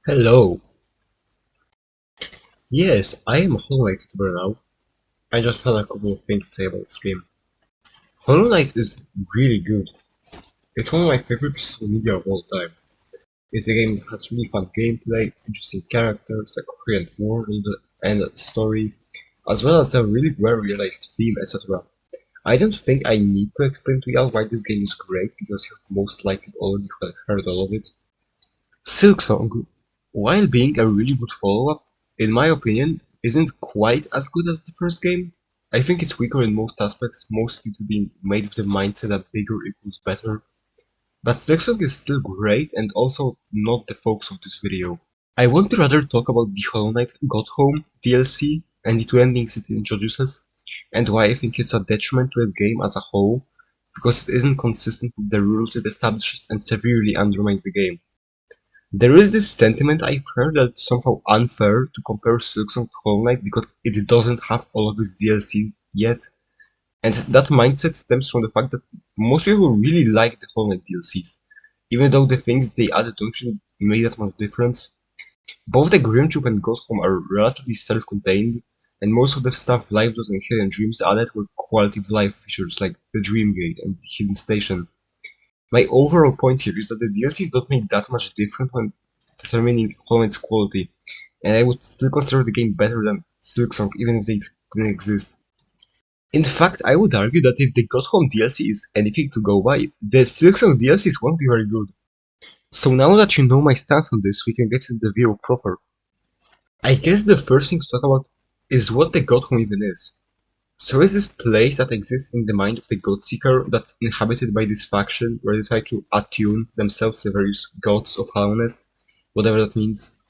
Hello. Yes, I am a Hollow Knight YouTuber now. I just had a couple of things to say about this game. Hollow Knight is really good. It's one of my favorite pieces of media of all time. It's a game that has really fun gameplay, interesting characters, a coherent world, and a story, as well as a really well realized theme, etc. I don't think I need to explain to y'all why this game is great because you've most likely already heard all of it. Silksong, while being a really good follow-up, in my opinion, isn't quite as good as the first game. I think it's weaker in most aspects, mostly to being made with the mindset that bigger equals better. But Silksong is still great and also not the focus of this video. I want to rather talk about the Hollow Knight godhome DLC and the two endings it introduces, and why I think it's a detriment to the game as a whole, because it isn't consistent with the rules it establishes and severely undermines the game. There is this sentiment I've heard that it's somehow unfair to compare Silksong to Hollow Knight because it doesn't have all of its DLC yet, and that mindset stems from the fact that most people really like the Hollow Knight DLCs, even though the things they added don't really make that much difference. Both the Grim Troop and Ghost Home are relatively self-contained, and most of the stuff Live Dot and Hidden Dreams added were quality of life features like the Dream Gate and the Hidden Station. My overall point here is that the DLCs don't make that much difference when determining Hollow Knight's quality, and I would still consider the game better than Silksong even if they didn't exist. In fact, I would argue that if the godhome DLC is anything to go by, the Silksong DLCs won't be very good. So now that you know my stance on this, we can get into the video proper. I guess the first thing to talk about is what the godhome even is. So is this place that exists in the mind of the Godseeker that's inhabited by this faction where they try to attune themselves to various gods of Hallownest, whatever that means.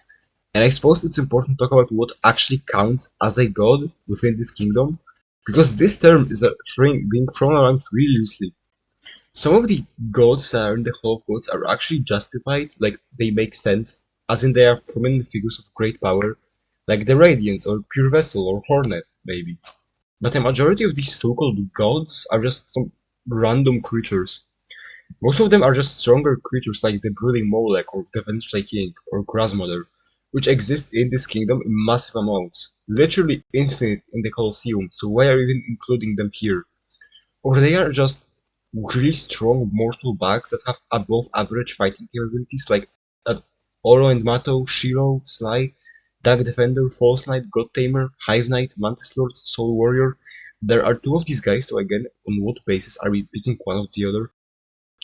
And I suppose it's important to talk about what actually counts as a god within this kingdom, because this term is a thing being thrown around really loosely. Some of the gods that are in the Hall of Gods are actually justified, like they make sense, as in they are prominent figures of great power, like the Radiance or Pure Vessel or Hornet, maybe. But the majority of these so-called gods are just some random creatures. Most of them are just stronger creatures like the Brooding Molech or the Vengeful King or Grasmother, which exist in this kingdom in massive amounts, literally infinite in the Colosseum, so why are you even including them here? Or they are just really strong mortal bugs that have above average fighting capabilities like Oro and Mato, Shiro, Sly, Dark Defender, False Knight, God Tamer, Hive Knight, Mantis Lord, Soul Warrior. There are two of these guys, so again, on what basis are we picking one of the other?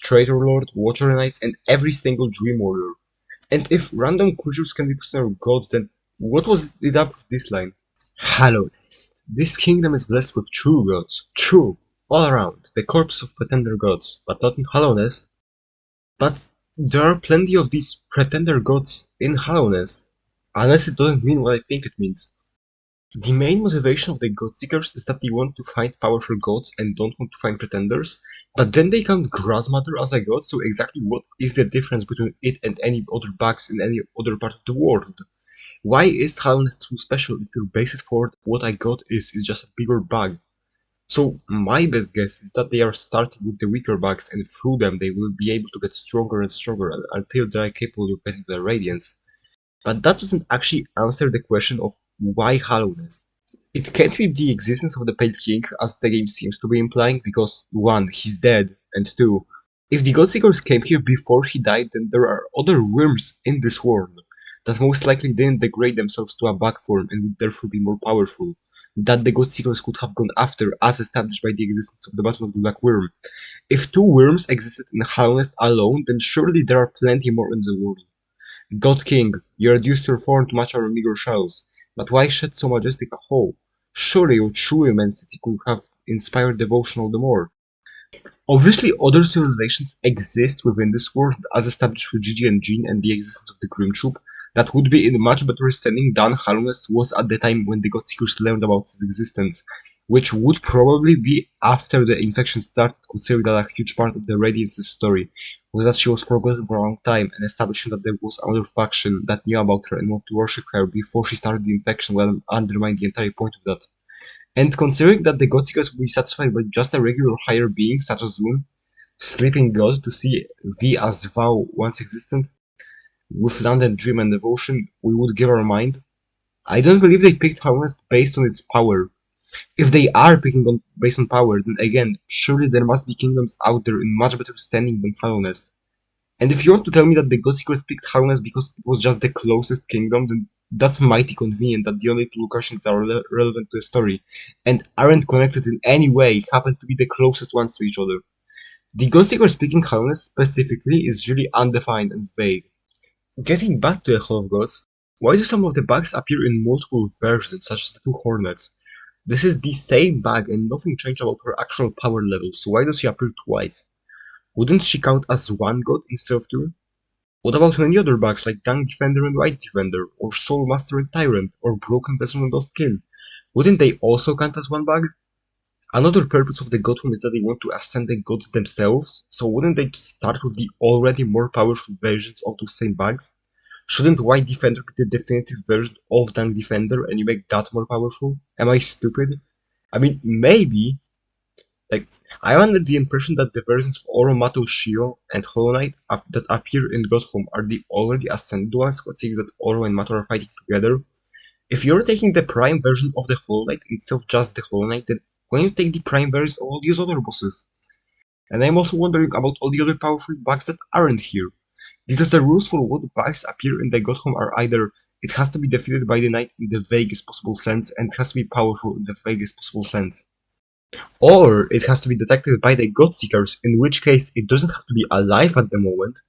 Traitor Lord, Water Knights, and every single Dream Warrior. And if random creatures can be considered gods, then what was it up with this line? Hallownest. This kingdom is blessed with true gods. True. All around. The corpse of pretender gods. But not in Hallownest. But there are plenty of these pretender gods in Hallownest. Unless it doesn't mean what I think it means. The main motivation of the God Seekers is that they want to find powerful gods and don't want to find pretenders, but then they count Grasmother as a god, so exactly what is the difference between it and any other bugs in any other part of the world? Why is Hallownest so special if your basis for what I got is just a bigger bug? So my best guess is that they are starting with the weaker bugs and through them they will be able to get stronger and stronger until they are capable of getting the Radiance. But that doesn't actually answer the question of why Hallownest. It can't be the existence of the Pale King, as the game seems to be implying, because 1. He's dead, and 2. If the Godseekers came here before he died, then there are other worms in this world that most likely didn't degrade themselves to a bug form and would therefore be more powerful, that the Godseekers could have gone after, as established by the existence of the Battle of the Black Worm. If 2 worms existed in Hallownest alone, then surely there are plenty more in the world. God King, you reduced your form to match our meager shells, but why shed so majestic a hull? Surely your true immensity could have inspired devotion all the more. Obviously, other civilizations exist within this world, as established with Gigi and Jean and the existence of the Grim Troop, that would be in much better standing than Hallownest was at the time when the Godseekers learned about its existence, which would probably be after the infection started, considering that a huge part of the Radiance's story was that she was forgotten for a long time, and establishing that there was another faction that knew about her and wanted to worship her before she started the infection will undermine the entire point of that. And considering that the Godseekers will be satisfied by just a regular higher being such as Zoon, sleeping god to see thee as thou once existent, with land and dream and devotion, we would give our mind. I don't believe they picked Harvest based on its power. If they are picking on based on power, then again, surely there must be kingdoms out there in much better standing than Hallownest. And if you want to tell me that the Godseekers picked Hallownest because it was just the closest kingdom, then that's mighty convenient that the only two locations that are relevant to the story and aren't connected in any way happen to be the closest ones to each other. The Godseekers picking Hallownest specifically is really undefined and vague. Getting back to the Hall of Gods, why do some of the bugs appear in multiple versions, such as the two Hornets? This is the same bug and nothing changed about her actual power level, so why does she appear twice? Wouldn't she count as one god instead of two? What about many other bugs like Dung Defender and White Defender, or Soul Master and Tyrant, or Broken Vessel and Lost Kin? Wouldn't they also count as one bug? Another purpose of the godhome is that they want to ascend the gods themselves, so wouldn't they just start with the already more powerful versions of those same bugs? Shouldn't White Defender be the definitive version of Dung Defender and you make that more powerful? Am I stupid? I mean, maybe. Like, I'm under the impression that the versions of Oromato Shio and Hollow Knight that appear in Godhome are the already ascended ones, considering that Oro and Mato are fighting together. If you're taking the prime version of the Hollow Knight instead of just the Hollow Knight, then why don't you take the prime version of all these other bosses? And I'm also wondering about all the other powerful bugs that aren't here. Because the rules for what bugs appear in the Godhome are either it has to be defeated by the knight in the vaguest possible sense and it has to be powerful in the vaguest possible sense. Or it has to be detected by the Godseekers, in which case it doesn't have to be alive at the moment,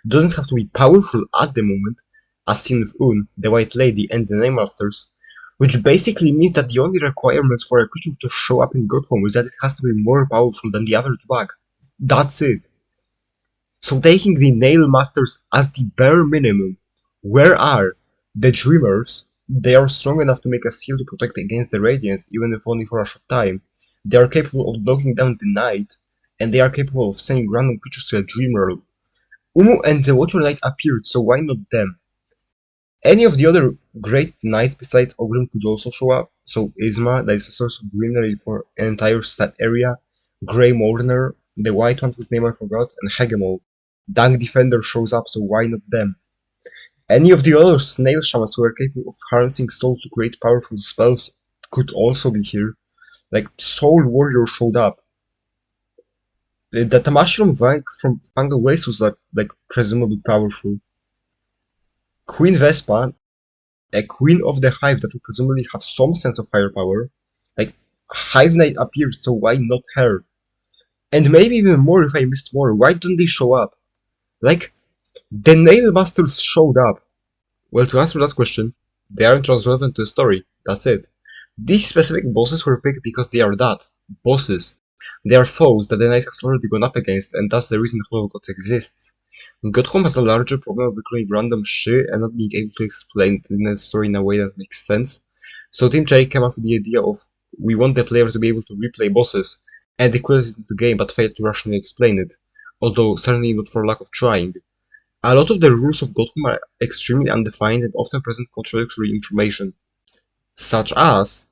doesn't have to be powerful at the moment, as seen with Un, the White Lady, and the Name Masters, which basically means that the only requirements for a creature to show up in Godhome is that it has to be more powerful than the average bug. That's it. So taking the Nail Masters as the bare minimum, where are the Dreamers? They are strong enough to make a seal to protect against the Radiance, even if only for a short time. They are capable of knocking down the Knight, and they are capable of sending random creatures to a Dream World. Umu and the Water Knight appeared, so why not them? Any of the other great knights besides Ogrim could also show up, so Isma, that is a source of greenery for an entire stat area, Grey Mourner, the white one whose name I forgot, and Hegemol. Dung Defender shows up, so why not them? Any of the other snail shamans who are capable of harnessing souls to create powerful spells could also be here. Like, Soul Warrior showed up. The Tamashron Vike from Fungal Waste was like presumably powerful. Queen Vespa, a queen of the hive that would presumably have some sense of higher power. Like, Hive Knight appeared, so why not her? And maybe even more if I missed more, why don't they show up? Like, the Nail Masters showed up. Well, to answer that question, they aren't relevant to the story, that's it. These specific bosses were picked because they are that. Bosses. They are foes that the knight has already gone up against, and that's the reason Hall of Gods exists. Godhome has a larger problem of becoming random shit and not being able to explain the story in a way that makes sense. So Team Cherry came up with the idea of we want the player to be able to replay bosses and equate it into the game but fail to rationally explain it, although certainly not for lack of trying. A lot of the rules of Godhome are extremely undefined and often present contradictory information, such as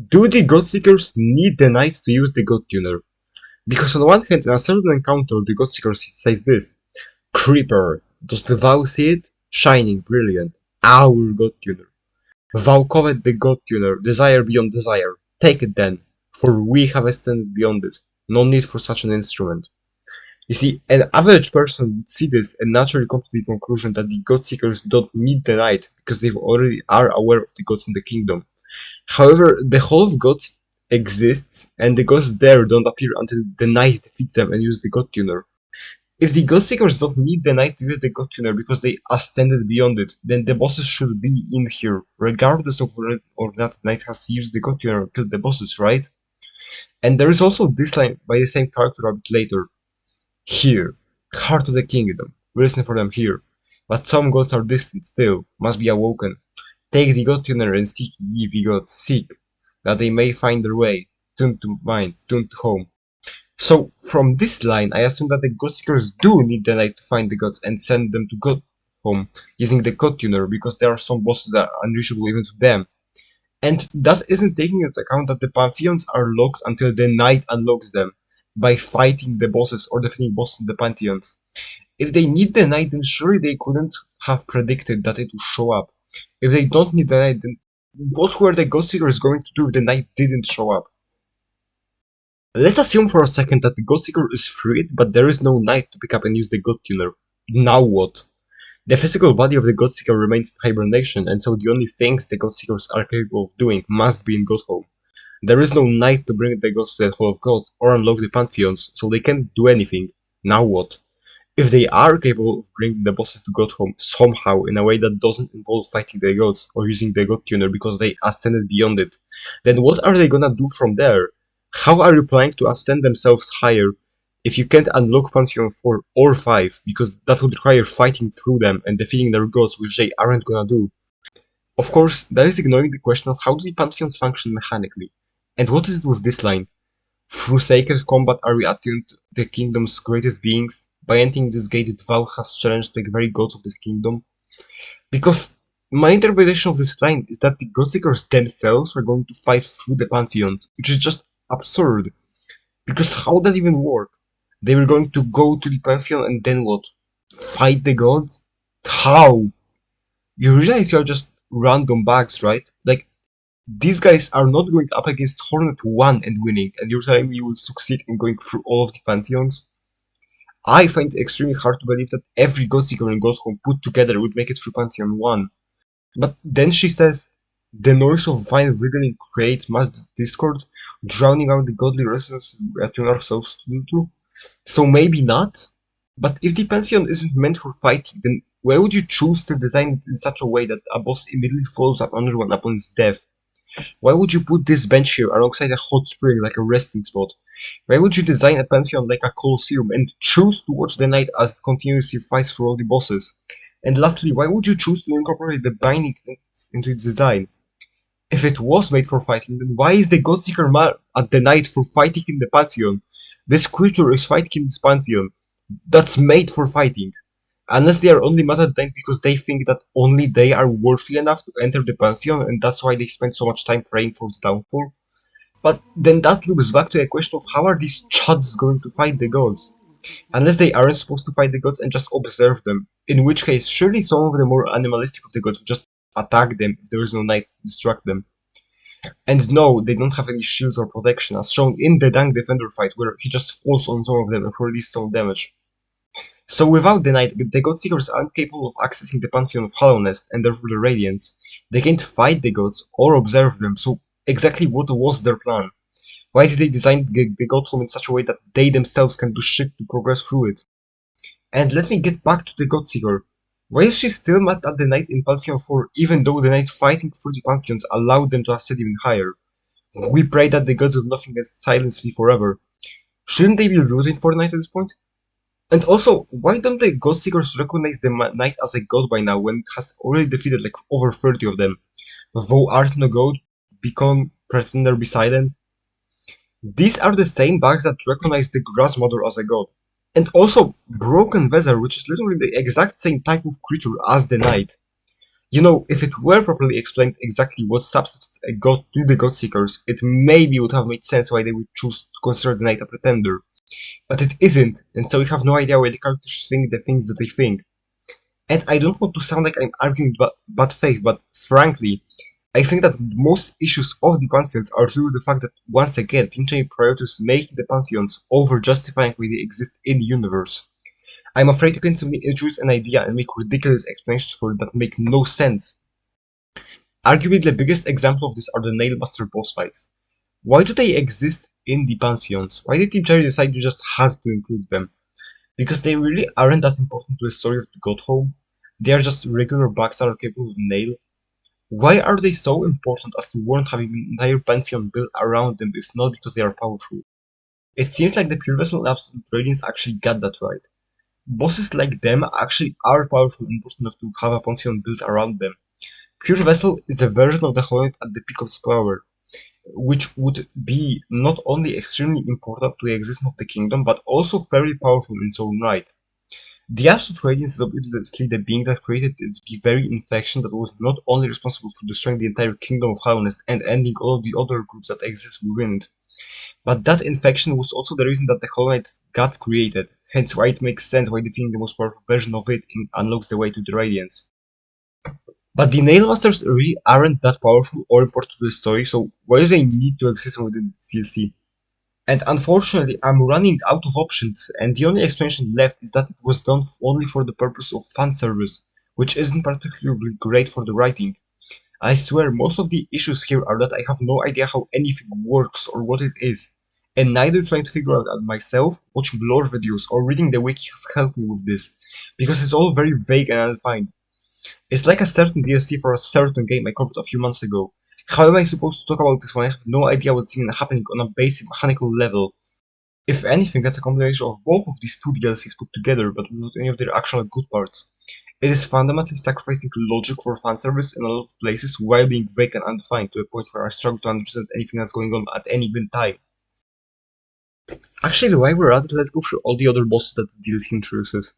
do the Godseekers need the knight to use the God Tuner? Because on one hand, in a certain encounter, the Godseeker says this: Creeper, dost thou see it? Shining, brilliant, our God Tuner. Thou covet the God Tuner, desire beyond desire. Take it then, for we have extended beyond it. No need for such an instrument. You see, an average person would see this and naturally come to the conclusion that the Godseekers don't need the knight because they already are aware of the gods in the kingdom. However, the Hall of Gods exists, and the gods there don't appear until the knight defeats them and uses the God Tuner. If the Godseekers don't need the knight to use the God Tuner because they ascended beyond it, then the bosses should be in here, regardless of whether or not the knight has used the God Tuner to kill the bosses, right? And there is also this line by the same character a bit later. Here, heart of the kingdom, we listen for them here. But some gods are distant still, must be awoken. Take the God Tuner and seek ye the gods, seek, that they may find their way, tuned to mind, tuned to home. So, from this line, I assume that the Godseekers do need the knight to find the gods and send them to God home, using the God Tuner, because there are some bosses that are unreachable even to them. And that isn't taking into account that the Pantheons are locked until the knight unlocks them, by fighting the bosses or defeating bosses in the Pantheons. If they need the knight, then surely they couldn't have predicted that it would show up. If they don't need the knight, then what were the Godseekers going to do if the knight didn't show up? Let's assume for a second that the Godseeker is freed, but there is no knight to pick up and use the God Tuner. Now what? The physical body of the Godseeker remains in hibernation, and so the only things the Godseekers are capable of doing must be in Godhome. There is no knight to bring the gods to the Hall of God or unlock the pantheons, so they can't do anything. Now what? If they are capable of bringing the bosses to Godhome somehow in a way that doesn't involve fighting the gods or using the God Tuner because they ascended beyond it, then what are they gonna do from there? How are you planning to ascend themselves higher if you can't unlock Pantheon 4 or 5, because that would require fighting through them and defeating their gods, which they aren't gonna do? Of course, that is ignoring the question of how do the Pantheons function mechanically. And what is it with this line? Through sacred combat are we attuned to the kingdom's greatest beings. By entering this gated vow has challenged the very gods of the kingdom. Because my interpretation of this line is that the Godseekers themselves are going to fight through the Pantheon, which is just absurd. Because how does that even work? They were going to go to the Pantheon and then what? Fight the gods? How? You realize you're just random bugs, right? Like, these guys are not going up against Hornet 1 and winning, and you're telling me you will succeed in going through all of the Pantheons? I find it extremely hard to believe that every Godseeker in Godhome put together would make it through Pantheon 1. But then she says, the noise of vine wriggling creates mass discord, drowning out the godly resonance we attune ourselves to. So maybe not? But if the Pantheon isn't meant for fighting, then why would you choose to design it in such a way that a boss immediately follows up another one upon its death? Why would you put this bench here alongside a hot spring like a resting spot? Why would you design a Pantheon like a Colosseum and choose to watch the knight as it continuously fights for all the bosses? And lastly, why would you choose to incorporate the binding into its design? If it was made for fighting, then why is the Godseeker mad at the knight for fighting in the Pantheon? This creature is fighting in this Pantheon that's made for fighting. Unless they are only mad at them because they think that only they are worthy enough to enter the Pantheon and that's why they spend so much time praying for its downfall. But then that loops back to a question of how are these chuds going to fight the gods? Unless they aren't supposed to fight the gods and just observe them. In which case, surely some of the more animalistic of the gods would just attack them if there is no knight to distract them. And no, they don't have any shields or protection, as shown in the Dang Defender fight, where he just falls on some of them and releases some damage. So without the knight, the Godseekers aren't capable of accessing the Pantheon of Hallownest, and therefore the Radiance. They can't fight the gods, or observe them, so exactly what was their plan? Why did they design the Godhome in such a way that they themselves can do shit to progress through it? And let me get back to the Godseeker. Why is she still mad at the knight in Pantheon 4, even though the knight fighting through the Pantheons allowed them to ascend even higher? We pray that the gods of nothing can silence me forever. Shouldn't they be rooting for the knight at this point? And also, why don't the Godseekers recognize the knight as a god by now when it has already defeated like over 30 of them? Thou art no god, become pretender be silent. These are the same bugs that recognize the Grass Mother as a god. And also, Broken Weather, which is literally the exact same type of creature as the knight. You know, if it were properly explained exactly what substitutes a god to the Godseekers, it maybe would have made sense why they would choose to consider the knight a pretender. But it isn't, and so we have no idea why the characters think the things that they think. And I don't want to sound like I'm arguing bad faith, but frankly, I think that most issues of the Pantheons are due to the fact that, once again, Finchai prioritizes making the Pantheons over justifying why they exist in the universe. I'm afraid you can simply introduce an idea and make ridiculous explanations for it that make no sense. Arguably the biggest example of this are the Nailmaster boss fights. Why do they exist in the Pantheons? Why did Team Cherry decide you just had to include them? Because they really aren't that important to the story of the Godhome. They are just regular bugs that are capable of nail. Why are they so important as to warrant having an entire Pantheon built around them if not because they are powerful? It seems like the Pure Vessel and Absolute Radiance actually got that right. Bosses like them actually are powerful and important enough to have a Pantheon built around them. Pure Vessel is a version of the Hollow Knight at the peak of its power, which would be not only extremely important to the existence of the kingdom, but also very powerful in its own right. The Absolute Radiance is obviously the being that created the very infection that was not only responsible for destroying the entire kingdom of Hallownest and ending all of the other groups that exist within it, but that infection was also the reason that the Hollow Knight got created. hence why it makes sense why defeating the most powerful version of it unlocks the way to the Radiance. But the Nail Masters really aren't that powerful or important to the story, so why do they need to exist within the DLC? And unfortunately, I'm running out of options, and the only explanation left is that it was done only for the purpose of fan service, which isn't particularly great for the writing. I swear, most of the issues here are that I have no idea how anything works or what it is, and neither trying to figure out myself, watching lore videos, or reading the wiki has helped me with this, because it's all very vague and undefined. It's like a certain DLC for a certain game I covered a few months ago. How am I supposed to talk about this when I have no idea what's even happening on a basic mechanical level? If anything, that's a combination of both of these two DLCs put together, but without any of their actual good parts. It is fundamentally sacrificing logic for fanservice in a lot of places while being vague and undefined to a point where I struggle to understand anything that's going on at any given time. Actually, while we're at it, let's go through all the other bosses that the DLC introduces.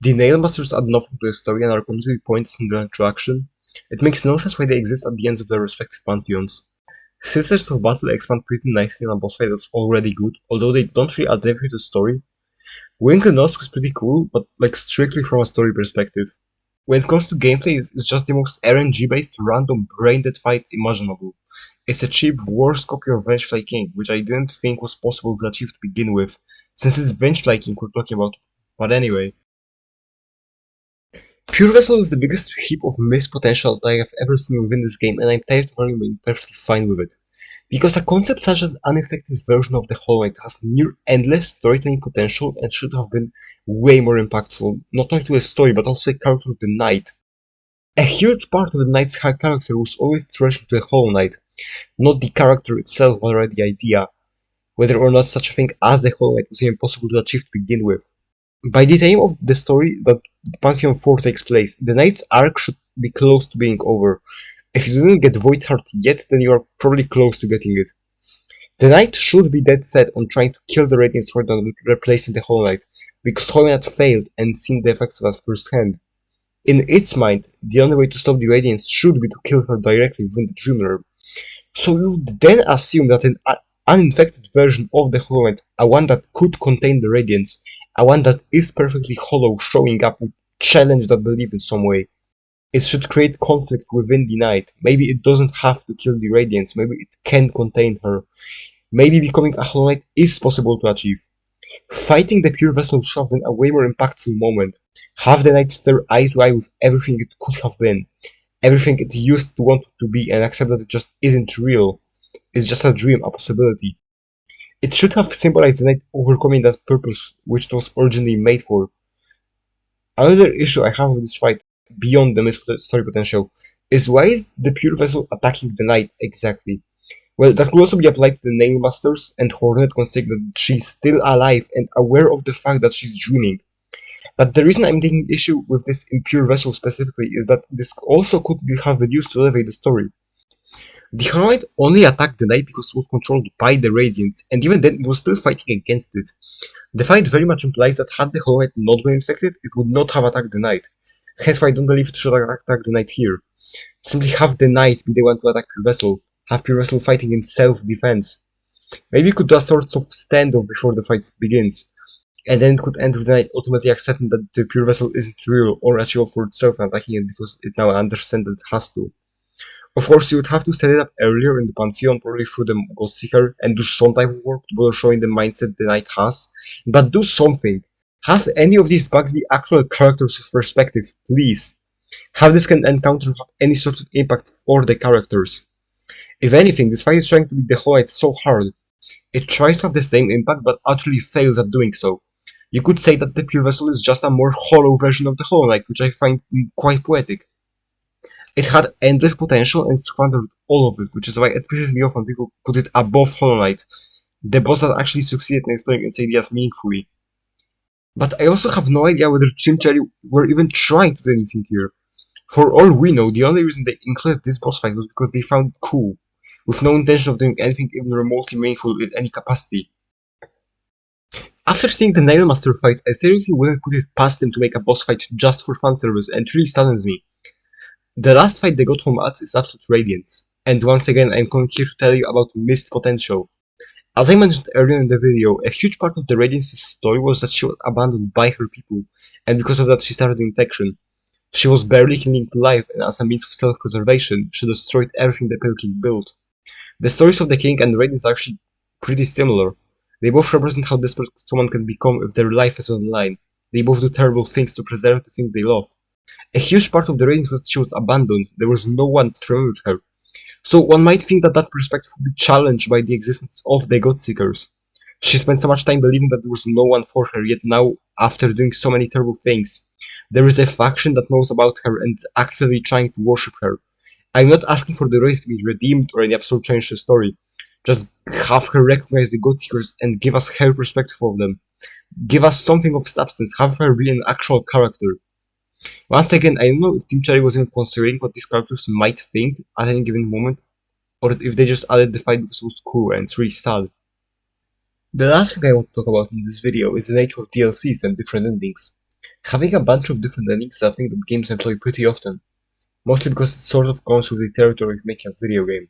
The Nailmasters add nothing to the story and are completely pointless in their interaction. It makes no sense why they exist at the ends of their respective pantheons. Sisters of Battle expand pretty nicely in a boss fight that's already good, although they don't really add anything to the story. Wink and Nosk is pretty cool, but like strictly from a story perspective. When it comes to gameplay, it's just the most RNG based random brain dead fight imaginable. It's a cheap, worse copy of Vengefly King, which I didn't think was possible to achieve to begin with, since it's Vengefly King we're talking about. But anyway. Pure Vessel is the biggest heap of missed potential that I have ever seen within this game, and I'm tired of being perfectly fine with it. Because a concept such as the unaffected version of the Hollow Knight has near endless storytelling potential and should have been way more impactful, not only to the story but also the character of the Knight. A huge part of the Knight's high character was always treasured to the Hollow Knight, not the character itself but rather the idea, whether or not such a thing as the Hollow Knight was even possible to achieve to begin with. By the time of the story that Pantheon 4 takes place, the Knight's arc should be close to being over. If you didn't get Void Heart yet, then you are probably close to getting it. The Knight should be dead set on trying to kill the Radiance rather than replacing the Hollow Knight, because Hollow Knight failed and seen the effects of that firsthand. In its mind, the only way to stop the Radiance should be to kill her directly within the Dream Realm. So you would then assume that an uninfected version of the Hollow Knight, a one that could contain the Radiance, a one that is perfectly hollow showing up would challenge that belief in some way. It should create conflict within the Knight. Maybe it doesn't have to kill the Radiance, maybe it can contain her. Maybe becoming a Hollow Knight is possible to achieve. Fighting the Pure Vessel should have been a way more impactful moment. Have the Knight stare eye to eye with everything it could have been. Everything it used to want to be and accept that it just isn't real. It's just a dream, a possibility. It should have symbolized the Knight overcoming that purpose which it was originally made for. Another issue I have with this fight, beyond the missed story potential, is why is the Pure Vessel attacking the Knight exactly? Well, that could also be applied to the Nail Masters and Hornet considering that she's still alive and aware of the fact that she's dreaming. But the reason I'm taking issue with this Impure Vessel specifically is that this also could have been used to elevate the story. The Hollow Knight only attacked the Knight because it was controlled by the Radiance, and even then it was still fighting against it. The fight very much implies that had the Hollow Knight not been infected, it would not have attacked the Knight. Hence why I don't believe it should attack the Knight here. Simply have the Knight be the one to attack Pure Vessel. Have Pure Vessel fighting in self-defense. Maybe you could do a sort of standoff before the fight begins, and then it could end with the Knight ultimately accepting that the Pure Vessel isn't real or achievable for itself and attacking it because it now understands that it has to. Of course, you would have to set it up earlier in the Pantheon, probably through the Ghost Seeker, and do some type of work to bother showing the mindset the Knight has. But do something. Have any of these bugs be actual characters with perspective, please. Have this encounter have any sort of impact for the characters. If anything, this fight is trying to be the Hollow Knight so hard. It tries to have the same impact, but utterly fails at doing so. You could say that the Pure Vessel is just a more hollow version of the Hollow Knight, which I find quite poetic. It had endless potential and squandered all of it, which is why it pisses me off when people put it above Hollow Knight, the boss that actually succeeded in exploring its ideas meaningfully. But I also have no idea whether Chimchari were even trying to do anything here. For all we know, the only reason they included this boss fight was because they found it cool, with no intention of doing anything even remotely meaningful in any capacity. After seeing the Nailmaster fight, I seriously wouldn't put it past them to make a boss fight just for fanservice, and it really saddens me. The last fight they got from adds is Absolute Radiance, and once again I'm coming here to tell you about missed potential. As I mentioned earlier in the video, a huge part of the Radiance's story was that she was abandoned by her people, and because of that she started the infection. She was barely clinging to life, and as a means of self-preservation, she destroyed everything the Pale King built. The stories of the King and the Radiance are actually pretty similar. They both represent how desperate someone can become if their life is on the line. They both do terrible things to preserve the things they love. A huge part of the Radiance was that she was abandoned. There was no one that remembered her. So one might think that that perspective would be challenged by the existence of the Godseekers. She spent so much time believing that there was no one for her, yet now, after doing so many terrible things, there is a faction that knows about her and is actively trying to worship her. I'm not asking for the race to be redeemed or any absolute change to the story. Just have her recognize the Godseekers and give us her perspective of them. Give us something of substance, have her be an actual character. Once again, I don't know if Team Cherry was even considering what these characters might think at any given moment, or if they just added the fight because it was cool and it's really sad. The last thing I want to talk about in this video is the nature of DLCs and different endings. Having a bunch of different endings is a thing that games employ pretty often, mostly because it sort of comes with the territory of making a video game.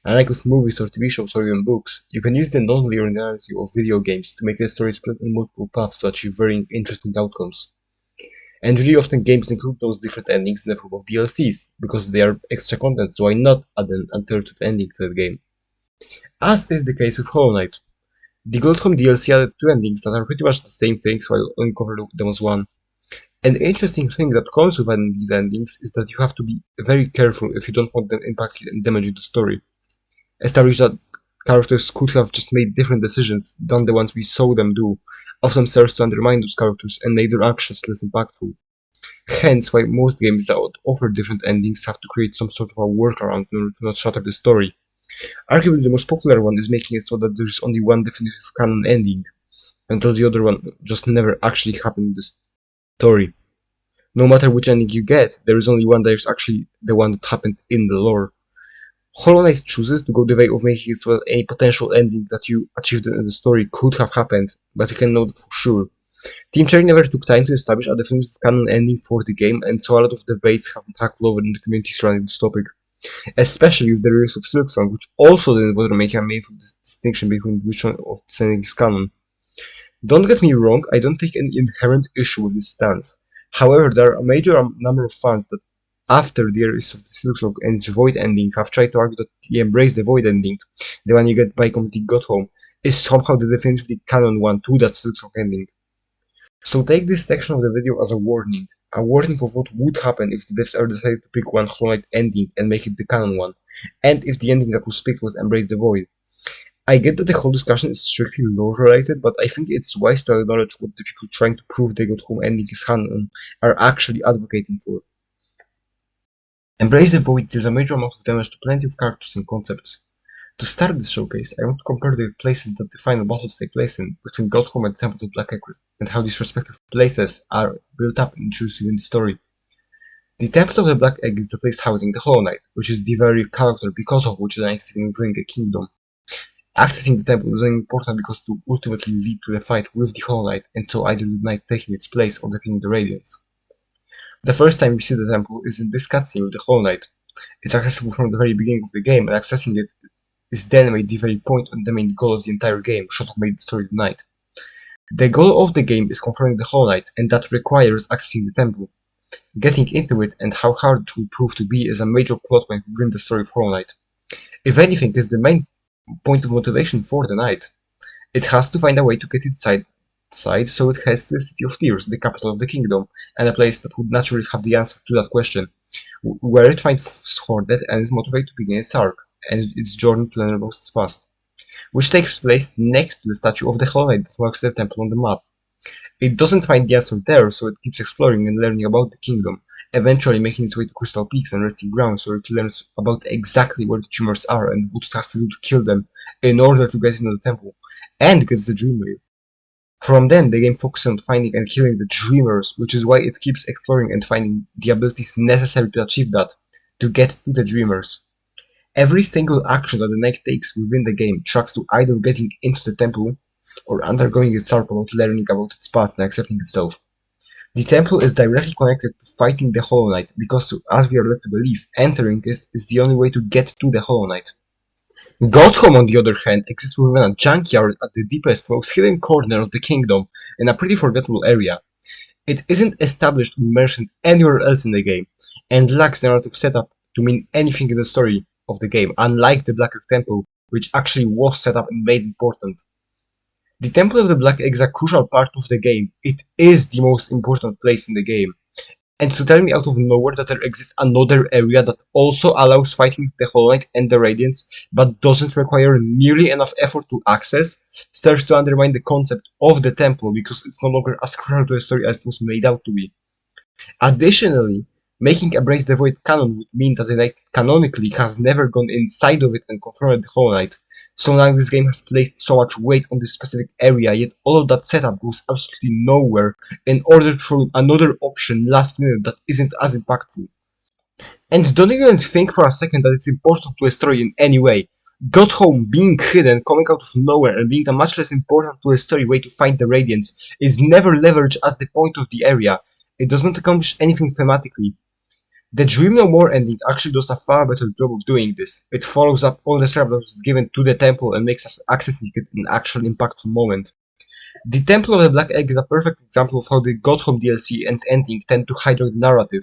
Unlike with movies or TV shows or even books, you can use the non-linearity of video games to make the story split in multiple paths to achieve very interesting outcomes. And really often games include those different endings in the form of DLCs, because they are extra content, so why not add an alternative ending to the game? As is the case with Hollow Knight. The godhome DLC added two endings that are pretty much the same thing, so I'll only cover them as one. And the interesting thing that comes with adding these endings is that you have to be very careful if you don't want them impacting and damaging the story. Establish that characters could have just made different decisions than the ones we saw them do, often serves to undermine those characters and make their actions less impactful. Hence why most games that offer different endings have to create some sort of a workaround in order to not shatter the story. Arguably the most popular one is making it so that there is only one definitive canon ending, until the other one just never actually happened in the story. No matter which ending you get, there is only one that is actually the one that happened in the lore. Hollow Knight chooses to go the way of making it so that any potential ending that you achieved in the story could have happened, but you can know that for sure. Team Cherry never took time to establish a definitive canon ending for the game, and so a lot of debates have been tackled over in the community surrounding this topic. Especially with the release of Silksong, which also didn't bother making a meaningful distinction between which one of the endings is canon. Don't get me wrong, I don't take any inherent issue with this stance. However, there are a major number of fans that, after the release of the Silksong and its Void ending, have tried to argue that the Embrace the Void ending, the one you get by completing Godhome, is somehow the definitively canon one to that Silksong ending. So take this section of the video as a warning of what would happen if the devs ever decided to pick one Hollow Knight ending and make it the canon one, and if the ending that was picked was Embrace the Void. I get that the whole discussion is strictly lore related, but I think it's wise to acknowledge what the people trying to prove the godhome ending is canon are actually advocating for. Embrace the Void deals a major amount of damage to plenty of characters and concepts. To start this showcase, I want to compare the places that the final battles take place in between Godhome and the Temple of Black Egg, and how these respective places are built up and introduced in the story. The Temple of the Black Egg is the place housing the Hollow Knight, which is the very character because of which the Knight can bring a kingdom. Accessing the temple is very important because it will ultimately lead to the fight with the Hollow Knight, and so either the Knight taking its place or defeating the Radiance. The first time we see the temple is in this cutscene with the Hollow Knight. It's accessible from the very beginning of the game, and accessing it is then made the very point and the main goal of the entire game, short of made the story the Knight. The goal of the game is confronting the Hollow Knight, and that requires accessing the temple. Getting into it and how hard it will prove to be is a major plot point within the story of Hollow Knight. If anything, is the main point of motivation for the Knight. It has to find a way to get inside, so it heads to the City of Tears, the capital of the kingdom, and a place that would naturally have the answer to that question, where it finds Hornet and is motivated to begin its arc, and its journey to learn about its past, which takes place next to the statue of the Hollow Knight that marks the temple on the map. It doesn't find the answer there, so it keeps exploring and learning about the kingdom, eventually making its way to Crystal Peaks and Resting Grounds, where it learns about exactly where the tumors are and what it has to do to kill them in order to get into the temple, and gets the Dream Wheel. From then, the game focuses on finding and killing the Dreamers, which is why it keeps exploring and finding the abilities necessary to achieve that, to get to the Dreamers. Every single action that the Knight takes within the game tracks to either getting into the temple or undergoing its arc about learning about its past and accepting itself. The temple is directly connected to fighting the Hollow Knight because, as we are led to believe, entering this is the only way to get to the Hollow Knight. Godhome, on the other hand, exists within a junkyard at the deepest, most hidden corner of the kingdom, in a pretty forgettable area. It isn't established or mentioned anywhere else in the game, and lacks narrative setup to mean anything in the story of the game, unlike the Black Egg Temple, which actually was set up and made important. The Temple of the Black Egg is a crucial part of the game. It is the most important place in the game. And to tell me out of nowhere that there exists another area that also allows fighting the Hollow Knight and the Radiants, but doesn't require nearly enough effort to access, starts to undermine the concept of the temple because it's no longer as crucial to the story as it was made out to be. Additionally, making Embrace the Void canon would mean that the Knight canonically has never gone inside of it and confronted the Hollow Knight. So now this game has placed so much weight on this specific area, yet all of that setup goes absolutely nowhere in order to throw another option last minute that isn't as impactful. And don't even think for a second that it's important to a story in any way. Godhome being hidden, coming out of nowhere, and being a much less important to a story way to find the Radiance is never leveraged as the point of the area. It doesn't accomplish anything thematically. The Dream No More ending actually does a far better job of doing this. It follows up all the setup that was given to the temple and makes us accessing it an actual impactful moment. The Temple of the Black Egg is a perfect example of how the Godhome DLC and ending tend to hijack the narrative.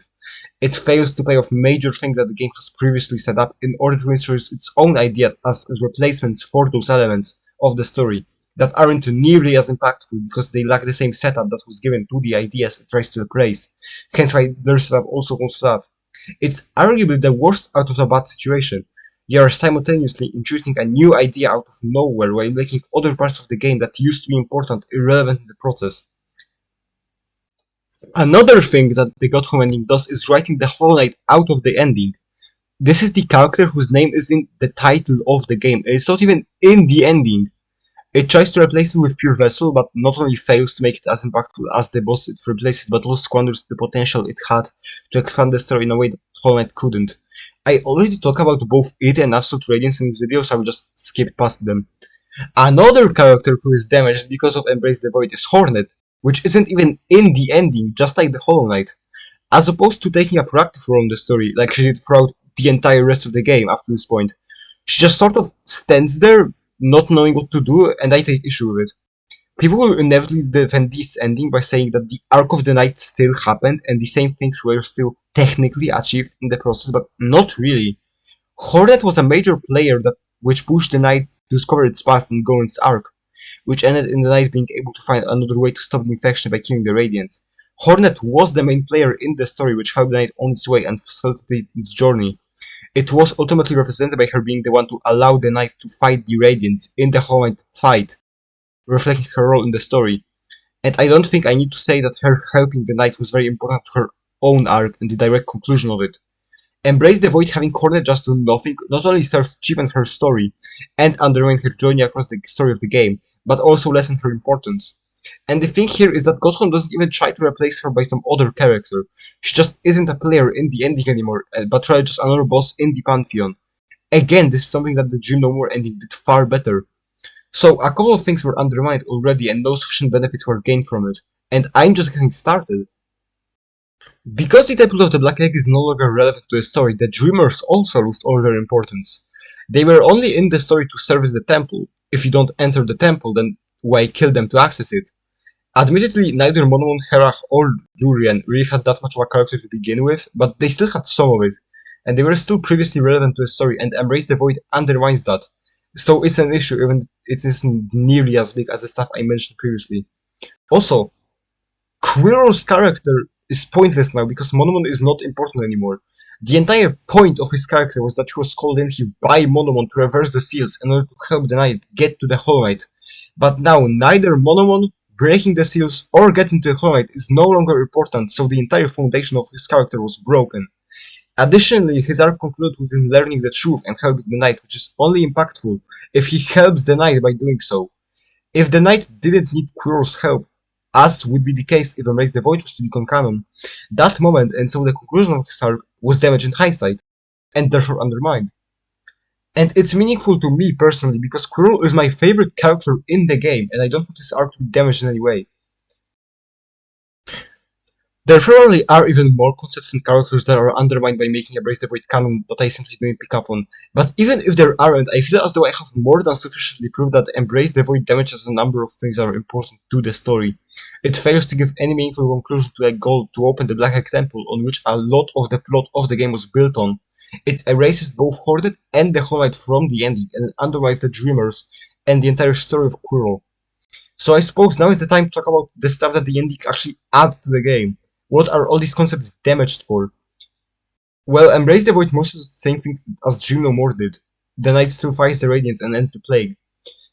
It fails to pay off major things that the game has previously set up in order to introduce its own idea as replacements for those elements of the story that aren't nearly as impactful because they lack the same setup that was given to the ideas it tries to replace. Hence why their setup also falls flat. It's arguably the worst out of a bad situation. You are simultaneously introducing a new idea out of nowhere while making other parts of the game that used to be important irrelevant in the process. Another thing that the Godhome ending does is writing the Hollow Knight out of the ending. This is the character whose name is in the title of the game. It's not even in the ending. It tries to replace it with Pure Vessel, but not only fails to make it as impactful as the boss it replaces, but also squanders the potential it had to expand the story in a way that Hollow Knight couldn't. I already talked about both it and Absolute Radiance in this video, so I will just skip past them. Another character who is damaged because of Embrace the Void is Hornet, which isn't even in the ending, just like the Hollow Knight. As opposed to taking a proactive role in the story, like she did throughout the entire rest of the game up to this point. She just sort of stands there, not knowing what to do, and I take issue with it. People will inevitably defend this ending by saying that the arc of the night still happened and the same things were still technically achieved in the process, but not really. Hornet was a major player which pushed the knight to discover its past and go its arc, which ended in the knight being able to find another way to stop the infection by killing the Radiants. Hornet was the main player in the story which helped the knight on its way and facilitated its journey. It was ultimately represented by her being the one to allow the knight to fight the Radiants in the Hollow Knight fight, reflecting her role in the story. And I don't think I need to say that her helping the knight was very important to her own arc and the direct conclusion of it. Embrace the Void having Hornet just do nothing not only serves to cheapen her story and undermine her journey across the story of the game, but also lessen her importance. And the thing here is that Godhome doesn't even try to replace her by some other character. She just isn't a player in the ending anymore, but rather just another boss in the Pantheon. Again, this is something that the Dream No More ending did far better. So a couple of things were undermined already and no sufficient benefits were gained from it, and I'm just getting started. Because the Temple of the Black Egg is no longer relevant to the story, the Dreamers also lost all their importance. They were only in the story to service the temple. If you don't enter the temple, then why kill them to access it? Admittedly, neither Monomon, Herach, or Durian really had that much of a character to begin with, but they still had some of it, and they were still previously relevant to the story, and Embrace the Void undermines that. So it's an issue, even it isn't nearly as big as the stuff I mentioned previously. Also, Quirrell's character is pointless now because Monomon is not important anymore. The entire point of his character was that he was called in here by Monomon to reverse the seals in order to help the knight get to the Hollow Knight. But now neither Monomon, breaking the seals, or getting to the Hollow Knight is no longer important, so the entire foundation of his character was broken. Additionally, his arc concluded with him learning the truth and helping the knight, which is only impactful if he helps the knight by doing so. If the knight didn't need Quirrell's help, as would be the case if Embrace the Void was to become canon, that moment and so the conclusion of his arc was damaged in hindsight, and therefore undermined. And it's meaningful to me personally because Quirrell is my favorite character in the game and I don't want this arc to be damaged in any way. There probably are even more concepts and characters that are undermined by making Embrace the Void canon that I simply didn't pick up on. But even if there aren't, I feel as though I have more than sufficiently proved that Embrace the Void damages a number of things that are important to the story. It fails to give any meaningful conclusion to a goal to open the Black Egg Temple, on which a lot of the plot of the game was built on. It erases both Horded and the Hollow Knight from the ending, and undermines the Dreamers and the entire story of Quirrell. So I suppose now is the time to talk about the stuff that the ending actually adds to the game. What are all these concepts damaged for? Well, Embrace the Void most of the same things as Dream No More did. The Knight still fights the Radiance and ends the Plague.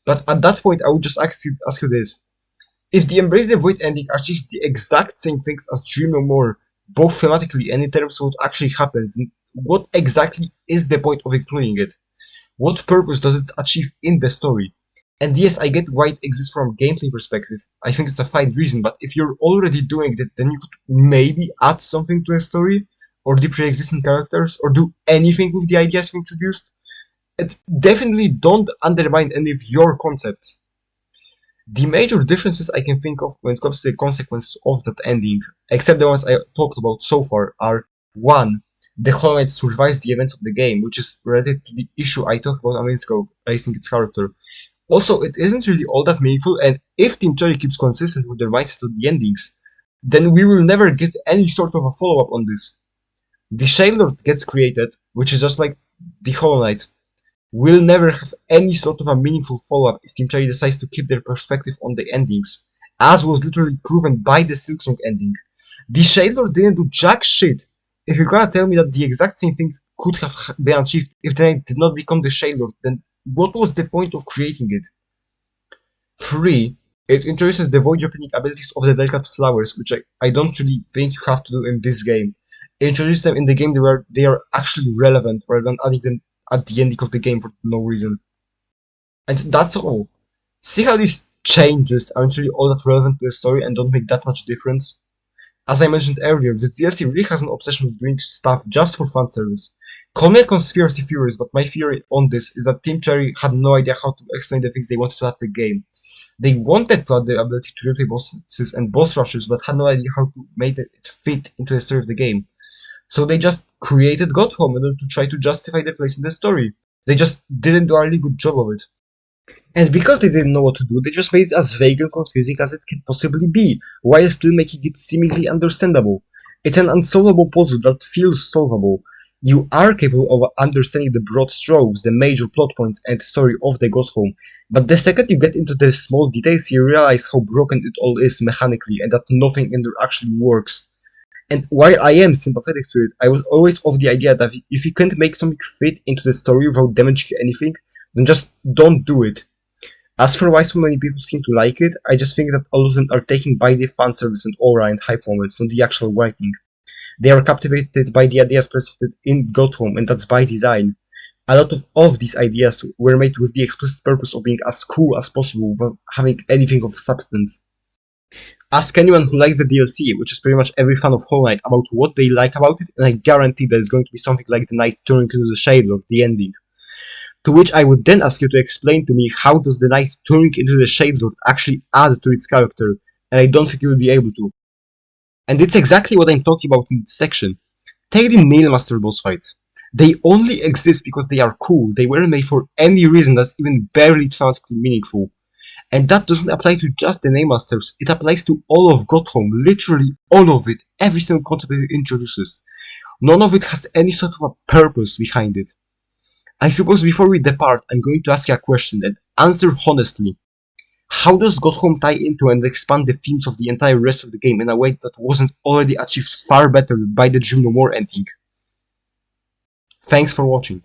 But at that point, I would just ask you this. If the Embrace the Void ending achieves the exact same things as Dream No More, both thematically and in terms of what actually happens, then what exactly is the point of including it? What purpose does it achieve in the story? And yes, I get why it exists from a gameplay perspective. I think it's a fine reason, but if you're already doing it, then you could maybe add something to the story, or the pre-existing characters, or do anything with the ideas you introduced. And definitely don't undermine any of your concepts. The major differences I can think of when it comes to the consequences of that ending, except the ones I talked about so far, are 1. The Hollow Knight survives the events of the game, which is related to the issue I talked about a minute ago, raising its character. Also, it isn't really all that meaningful, and if Team Cherry keeps consistent with their mindset of the endings, then we will never get any sort of a follow-up on this. The Shade Lord gets created, which is just like the Hollow Knight, will never have any sort of a meaningful follow-up if Team Cherry decides to keep their perspective on the endings, as was literally proven by the Silksong ending. The Shade Lord didn't do jack shit. If you're gonna tell me that the exact same thing could have been achieved if the Knight did not become the Shade Lord, then what was the point of creating it? 3. It introduces the void opening abilities of the delicate flowers, which I don't really think you have to do in this game. Introduce them in the game where they are actually relevant, rather than adding them at the ending of the game for no reason. And that's all. See how these changes aren't really all that relevant to the story and don't make that much difference? As I mentioned earlier, the DLC really has an obsession with doing stuff just for fan service. Call me a conspiracy theorist, but my theory on this is that Team Cherry had no idea how to explain the things they wanted to add to the game. They wanted to add the ability to replay bosses and boss rushes, but had no idea how to make it fit into the story of the game. So they just created godhome in order to try to justify their place in the story. They just didn't do a really good job of it. And because they didn't know what to do, they just made it as vague and confusing as it can possibly be, while still making it seemingly understandable. It's an unsolvable puzzle that feels solvable. You are capable of understanding the broad strokes, the major plot points and story of the godhome, but the second you get into the small details, you realize how broken it all is mechanically and that nothing in there actually works. And while I am sympathetic to it, I was always of the idea that if you can't make something fit into the story without damaging anything, then just don't do it. As for why so many people seem to like it, I just think that all of them are taken by the fan service and aura and hype moments, not the actual writing. They are captivated by the ideas presented in godhome, and that's by design. A lot of these ideas were made with the explicit purpose of being as cool as possible without having anything of substance. Ask anyone who likes the DLC, which is pretty much every fan of Hollow Knight, about what they like about it, and I guarantee that it's going to be something like the Knight turning into the Shade Lord, the ending. To which I would then ask you to explain to me how does the Knight turning into the Shade Lord actually add to its character, and I don't think you will be able to. And it's exactly what I'm talking about in this section. Take the Nailmaster boss fights. They only exist because they are cool, they weren't made for any reason that's even barely thematically meaningful. And that doesn't apply to just the Nailmasters, it applies to all of godhome, literally all of it, every single concept it introduces. None of it has any sort of a purpose behind it. I suppose before we depart, I'm going to ask you a question and answer honestly. How does godhome tie into and expand the themes of the entire rest of the game in a way that wasn't already achieved far better by the Dream No More ending? Thanks for watching.